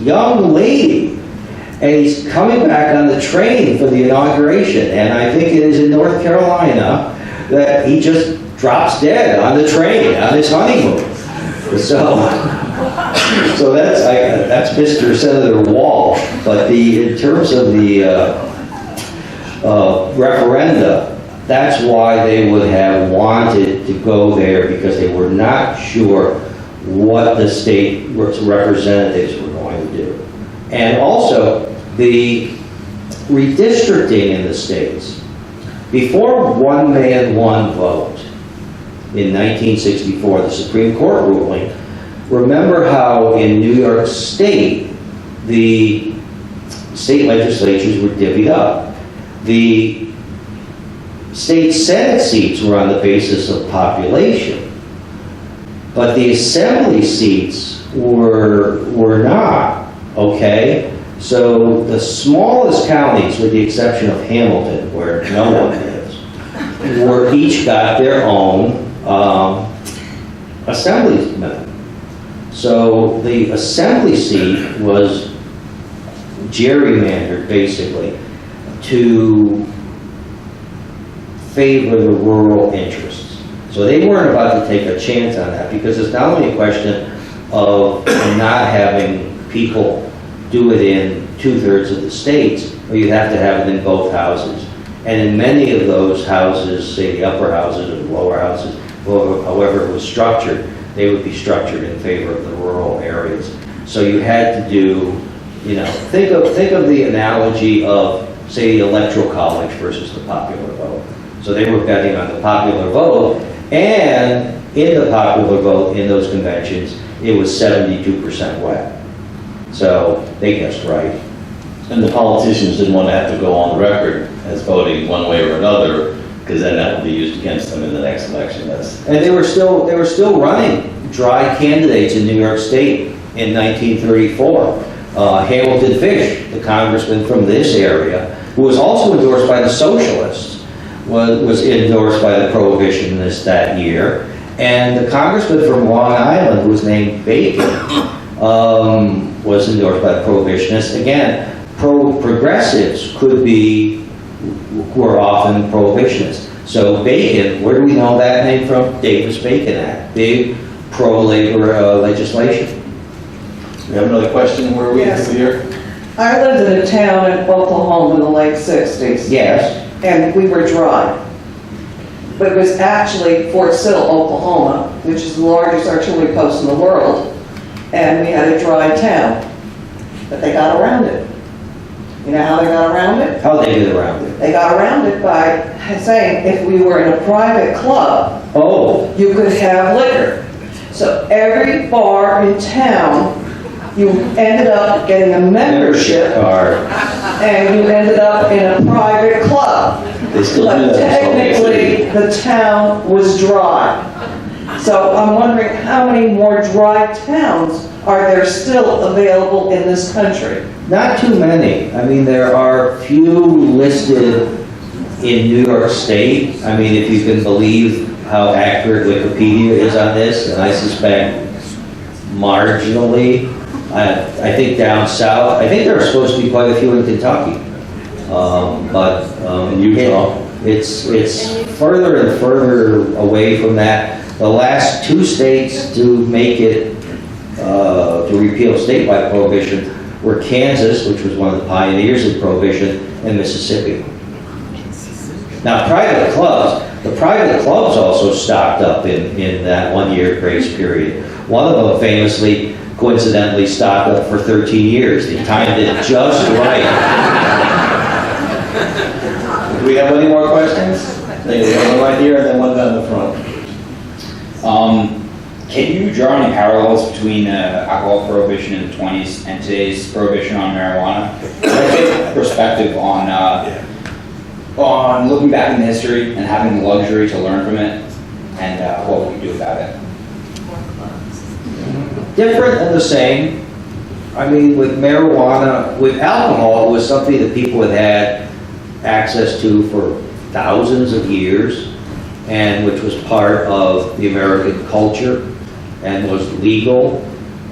young lady, and he's coming back on the train for the inauguration, and I think it is in North Carolina that he just drops dead on the train on his honeymoon. So that's Mr. Senator Walsh. But in terms of the referenda, that's why they would have wanted to go there, because they were not sure what the state representatives were going to do. And also, the redistricting in the states. Before one man, one vote, in 1964, the Supreme Court ruling, remember how in New York State, the state legislatures were divvied up. The state Senate seats were on the basis of population, but the assembly seats were not, okay? So the smallest counties, with the exception of Hamilton, where no one lives, each got their own assemblyman. So the assembly seat was gerrymandered, basically, to favor the rural interests. So they weren't about to take a chance on that, because it's not only a question of not having people do it in 2/3 of the states, but you have to have it in both houses. And in many of those houses, say the upper houses or the lower houses, however it was structured, they would be structured in favor of the rural areas. So you had to do, think of the analogy of, say, the electoral college versus the popular vote. So they were betting on the popular vote, and in the popular vote in those conventions, it was 72% wet. So they guessed right. And the politicians didn't want to have to go on the record as voting one way or another, because then that would be used against them in the next election. And they were still running dry candidates in New York State in 1934. Hamilton Fish, the congressman from this area, who was also endorsed by the socialists, was endorsed by the prohibitionists that year. And the congressman from Long Island, who was named Bacon, was endorsed by the prohibitionists. Again, progressives were often prohibitionists. So Bacon, where do we know that name from? Davis Bacon Act, big pro-labor legislation. We have another question. Where are we here? I lived in a town in Oklahoma in the late 60s. Yes. And we were dry. But it was actually Fort Sill, Oklahoma, which is the largest artillery post in the world. And we had a dry town. But they got around it. You know how they got around it? How they get around it? They got around it by saying if we were in a private club, you could have liquor. So every bar in town, you ended up getting a membership card, and you ended up in a private club. But technically, the town was dry. So I'm wondering how many more dry towns are there still available in this country? Not too many. I mean, there are few listed in New York State. I mean, if you can believe how accurate Wikipedia is on this, and I suspect marginally. I think down south, I think there are supposed to be quite a few in Kentucky. But in Utah, it's further and further away from that. The last two states to make it, to repeal statewide prohibition were Kansas, which was one of the pioneers of prohibition, and Mississippi. Now, the private clubs also stocked up in that 1 year grace period. One of them famously, coincidentally, stocked up for 13 years. They timed it just right. Do we have any more questions? There's one right here and then one down the front. Can you draw any parallels between alcohol prohibition in the 20s and today's prohibition on marijuana? Perspective on looking back in history and having the luxury to learn from it, and what we do about it. Different and the same. I mean, with marijuana, with alcohol, it was something that people had access to for thousands of years, and which was part of the American culture and was legal.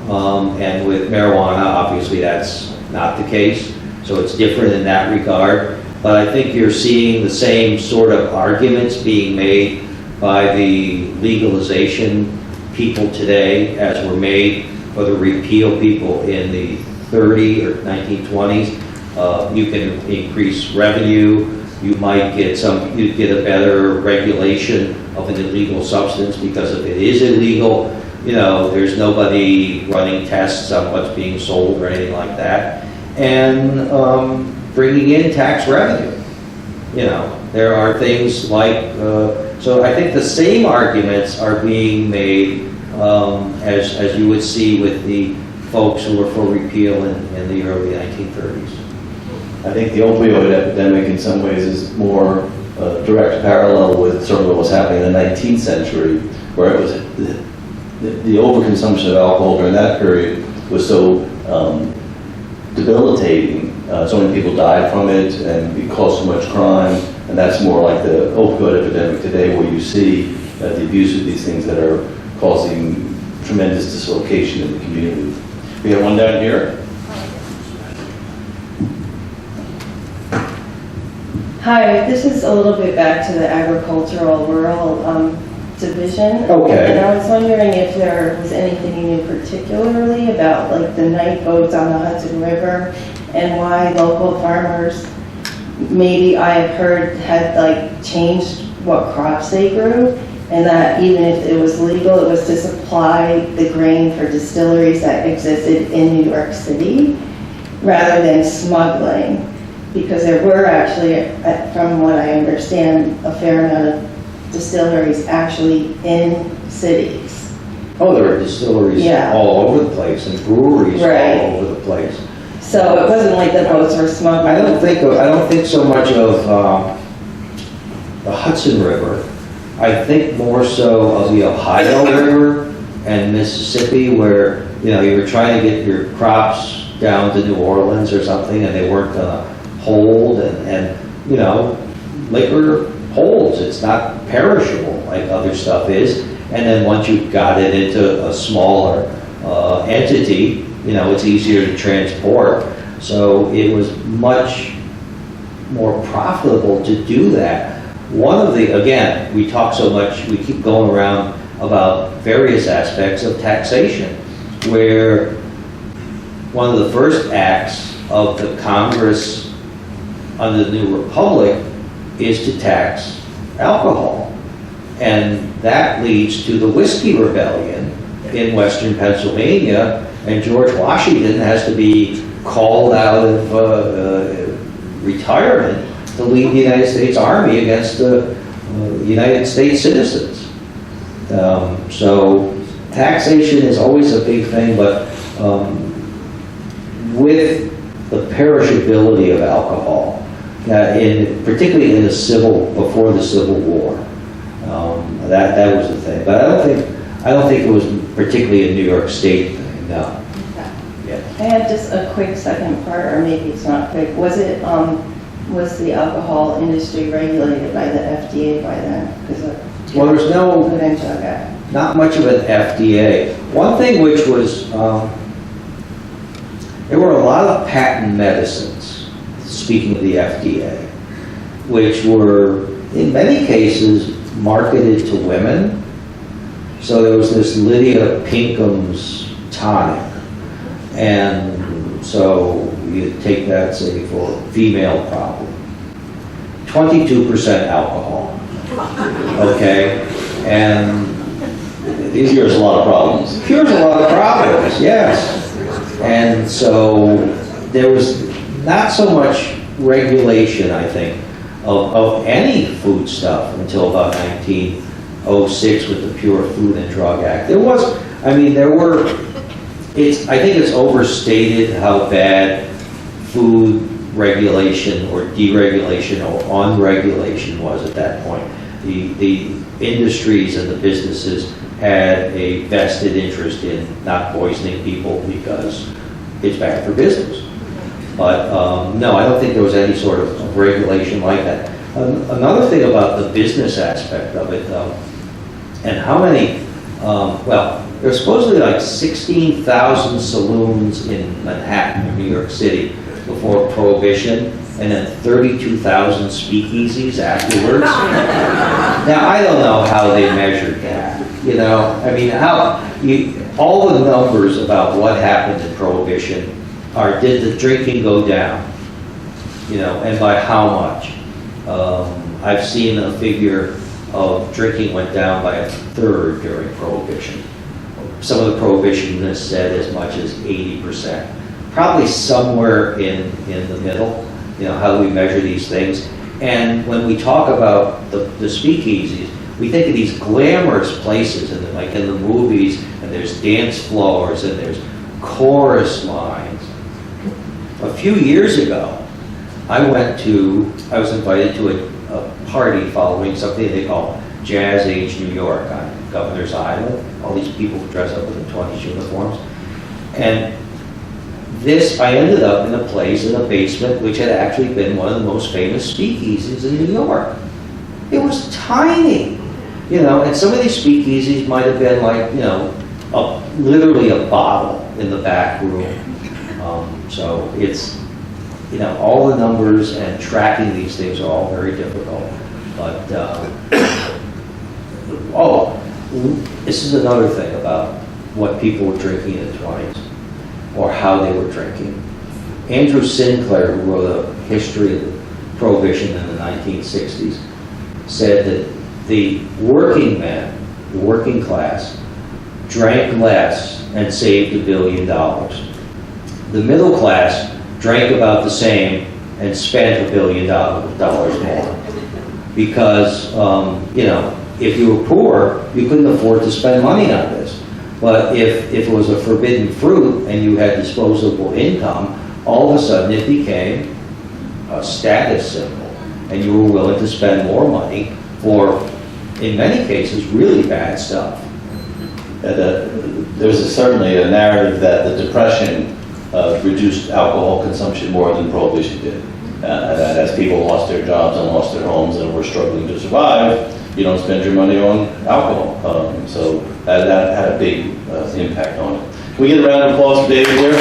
And with marijuana, obviously, that's not the case. So it's different in that regard. But I think you're seeing the same sort of arguments being made by the legalization people today as were made for the repeal people in the 30s or 1920s. You can increase revenue. You might get you'd get a better regulation of an illegal substance, because if it is illegal, you know, there's nobody running tests on what's being sold or anything like that. And bringing in tax revenue. You know, there are things like, so I think the same arguments are being made as you would see with the folks who were for repeal in the early 1930s. I think the opioid epidemic in some ways is more direct parallel with sort of what was happening in the 19th century, where it was the overconsumption of alcohol during that period was so debilitating. So many people died from it, and it caused so much crime. And that's more like the opioid epidemic today, where you see the abuse of these things that are causing tremendous dislocation in the community. We have one down here. Hi, this is a little bit back to the agricultural rural division. Okay. And I was wondering if there was anything you knew particularly about like the night boats on the Hudson River, and why local farmers, maybe I have heard, had like changed what crops they grew, and that even if it was legal, it was to supply the grain for distilleries that existed in New York City, rather than smuggling. Because there were actually, from what I understand, a fair amount of distilleries actually in cities. Oh, there are distilleries Yeah. all over the place, and breweries Right. all over the place. So it wasn't like the boats were smuggled. I don't think so much of the Hudson River. I think more so of the Ohio River and Mississippi, where, you know, you were trying to get your crops down to New Orleans or something, and they weren't gonna hold, and you know, liquor holds. It's not perishable like other stuff is. And then once you got it into a smaller entity, you know, it's easier to transport. So it was much more profitable to do that. One of the, again, we talk so much, we keep going around about various aspects of taxation, where one of the first acts of the Congress under the New Republic is to tax alcohol. And that leads to the Whiskey Rebellion in Western Pennsylvania, and George Washington has to be called out of retirement to lead the United States Army against the United States citizens. So taxation is always a big thing, but with the perishability of alcohol, particularly in before the Civil War, that was the thing. But I don't think it was particularly a New York State thing. No. Yeah. I have just a quick second part, or maybe it's not quick. Was the alcohol industry regulated by the FDA by then? Well, there's not much of an FDA. One thing which was, there were a lot of patent medicines, speaking of the FDA, which were, in many cases, marketed to women. So there was this Lydia Pinkham's tonic, and so you take that, say, for female problem. 22% alcohol, okay? And These cures a lot of problems. Cures a lot of problems, yes. And so there was not so much regulation, I think, of any food stuff until about 1906 with the Pure Food and Drug Act. I think it's overstated how bad food regulation or deregulation or unregulation was at that point. The industries and the businesses had a vested interest in not poisoning people because it's bad for business. But no, I don't think there was any sort of regulation like that. Another thing about the business aspect of it, though, and how many well, there's supposedly like 16,000 saloons in Manhattan, or New York City, before Prohibition, and then 32,000 speakeasies afterwards. Now, I don't know how they measured that, you know? I mean, all the numbers about what happened in Prohibition are, did the drinking go down? You know, and by how much? I've seen a figure of drinking went down by 1/3 during Prohibition. Some of the prohibitionists said as much as 80%. Probably somewhere in the middle, you know, how do we measure these things? And when we talk about the speakeasies, we think of these glamorous places, like in the movies, and there's dance floors, and there's chorus lines. A few years ago, I was invited to a party following something they call Jazz Age New York on Governor's Island. All these people dress up in the 20s uniforms. And I ended up in a place in a basement which had actually been one of the most famous speakeasies in New York. It was tiny, you know, and some of these speakeasies might have been like, you know, literally a bottle in the back room. So it's, you know, all the numbers and tracking these things are all very difficult. But, this is another thing about what people were drinking in the 20s, or how they were drinking. Andrew Sinclair, who wrote a history of Prohibition in the 1960s, said that the working men, the working class, drank less and saved $1 billion. The middle class drank about the same and spent $1 billion more. Because, you know, if you were poor, you couldn't afford to spend money on this. But if it was a forbidden fruit and you had disposable income, all of a sudden it became a status symbol. And you were willing to spend more money for, in many cases, really bad stuff. There's certainly a narrative that the Depression reduced alcohol consumption more than Prohibition did. That as people lost their jobs and lost their homes and were struggling to survive, you don't spend your money on alcohol. So that had a big impact on it. Can we get a round of applause for David here?